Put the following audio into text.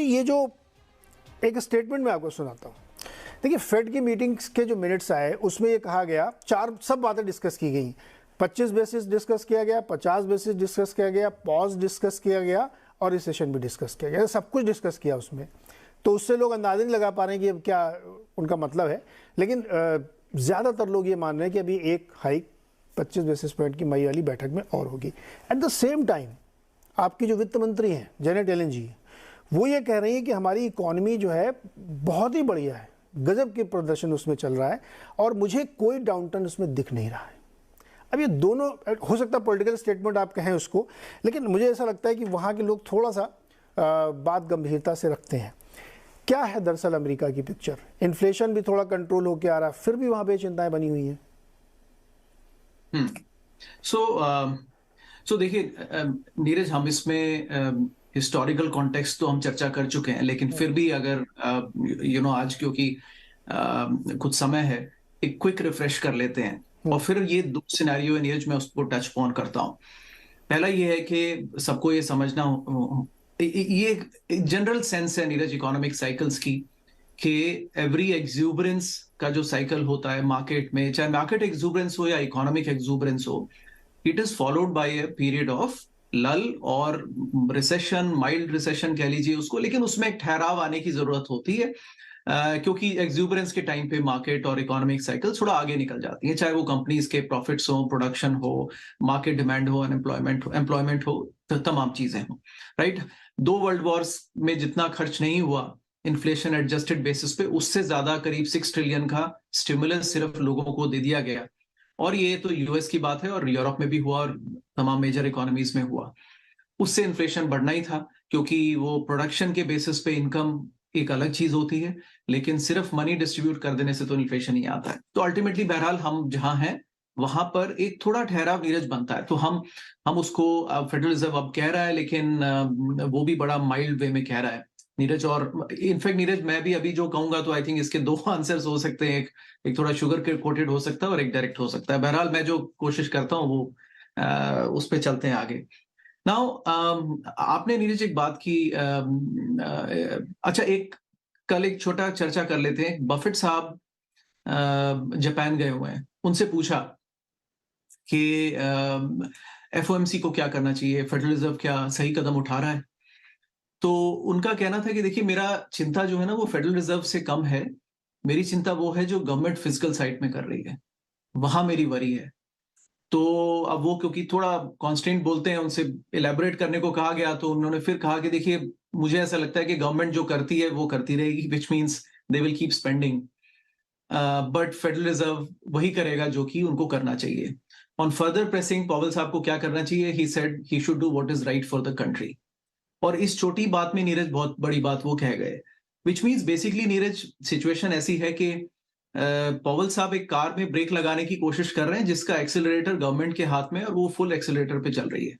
ये जो एक स्टेटमेंट मैं आपको सुनाता हूँ। देखिए, फेड की मीटिंग्स के जो मिनट्स आए उसमें ये कहा गया, सब बातें डिस्कस की गई। 25 बेसिस डिस्कस किया गया, 50 बेसिस डिस्कस किया गया, पॉज डिस्कस किया गया और रिसेशन भी डिस्कस किया गया। सब कुछ डिस्कस किया उसमें। तो उससे लोग अंदाजा नहीं लगा पा रहे हैं कि अब क्या उनका मतलब है, लेकिन ज़्यादातर लोग ये मान रहे हैं कि अभी एक हाइक 25 बेसिस पॉइंट की मई वाली बैठक में और होगी। एट द सेम टाइम आपकी जो वित्त मंत्री हैं जेनेट येलेन जी, वो ये कह रही है कि हमारी इकॉनमी जो है बहुत ही बढ़िया है, गजब के प्रदर्शन उसमें चल रहा है और मुझे कोई डाउनटर्न उसमें दिख नहीं रहा है। अब ये दोनों, हो सकता है पॉलिटिकल स्टेटमेंट आप कहें उसको, लेकिन मुझे ऐसा लगता है कि वहाँ के लोग थोड़ा सा बात गंभीरता से रखते हैं। क्या है दरअसल अमेरिका की पिक्चर? इन्फ्लेशन भी थोड़ा कंट्रोल होकर आ रहा है, फिर भी वहाँ पे चिंताएं बनी हुई हैं। सो देखिए नीरज, हम इसमें हिस्टोरिकल कॉन्टेक्स्ट तो हम चर्चा कर चुके हैं, लेकिन फिर भी अगर आज क्योंकि कुछ समय है, एक क्विक रिफ्रेश कर लेते हैं और फिर ये दो सिनेरियो नीरज मैं उसको टच ऑन करता हूं। पहला ये है कि सबको ये समझना, ये एक जनरल सेंस है नीरज इकोनॉमिक साइकिल्स की, कि एवरी एक्सूबरेंस का जो साइकिल होता है मार्केट में, चाहे मार्केट एक्सूबरेंस हो या इकोनॉमिक एक्सूबरेंस हो, it is followed by a period of लल और रिसेशन, माइल्ड रिसेशन कह लीजिए उसको, लेकिन उसमें एक ठहराव आने की जरूरत होती है क्योंकि एक्सूबरेंस के टाइम पे मार्केट और इकोनॉमिक साइकिल थोड़ा आगे निकल जाती है, चाहे वो कंपनीज के प्रॉफिट्स हो, प्रोडक्शन हो, मार्केट डिमांड हो, एम्प्लॉयमेंट हो, तो तमाम चीजें हो, राइट। 2 वर्ल्ड वॉर्स में जितना खर्च नहीं हुआ इन्फ्लेशन एडजस्टेड बेसिस पे, उससे ज्यादा करीब 6 ट्रिलियन का स्टिमुलस सिर्फ लोगों को दे दिया गया। और ये तो यूएस की बात है और यूरोप में भी हुआ और तमाम मेजर इकोनॉमीज में हुआ। उससे इन्फ्लेशन बढ़ना ही था क्योंकि वो प्रोडक्शन के बेसिस पे इनकम एक अलग चीज होती है, लेकिन सिर्फ मनी डिस्ट्रीब्यूट कर देने से तो इन्फ्लेशन ही आता है। तो अल्टीमेटली बहरहाल हम जहां हैं वहां पर एक थोड़ा ठहराव नीरज बनता है। तो हम उसको फेडरल रिजर्व अब कह रहा है, लेकिन वो भी बड़ा माइल्ड वे में कह रहा है नीरज। और इनफैक्ट नीरज, मैं भी अभी जो कहूंगा तो आई थिंक इसके 2 आंसर्स हो सकते हैं, एक थोड़ा शुगर कोटेड हो सकता है और एक डायरेक्ट हो सकता है। बहरहाल मैं जो कोशिश करता हूँ वो उस पर चलते हैं आगे। नाउ आपने नीरज एक बात की, अच्छा कल एक छोटा चर्चा कर लेते हैं। बफेट साहब जापान गए हुए हैं, उनसे पूछा कि एफओएमसी को क्या करना चाहिए, फेडरल रिजर्व क्या सही कदम उठा रहा है। तो उनका कहना था कि देखिए, मेरा चिंता जो है ना वो फेडरल रिजर्व से कम है, मेरी चिंता वो है जो गवर्नमेंट फिजिकल साइड में कर रही है, वहां मेरी वरी है। तो अब वो क्योंकि थोड़ा कॉन्स्टेंट बोलते हैं, उनसे इलेबोरेट करने को कहा गया, तो उन्होंने फिर कहा कि देखिए, मुझे ऐसा लगता है कि गवर्नमेंट जो करती है वो करती रहेगी, which means they will keep spending, but federal reserve वही करेगा जो कि उनको करना चाहिए। ऑन फर्दर प्रेसिंग पॉवेल साहब को क्या करना चाहिए, he said he should do what is right for the country. और इस छोटी बात में नीरज बहुत बड़ी बात वो कह गए, which means basically Neeraj situation ऐसी है कि पॉवेल साहब एक कार में ब्रेक लगाने की कोशिश कर रहे हैं जिसका एक्सेलरेटर गवर्नमेंट के हाथ में है और वो फुल एक्सेलरेटर पे चल रही है।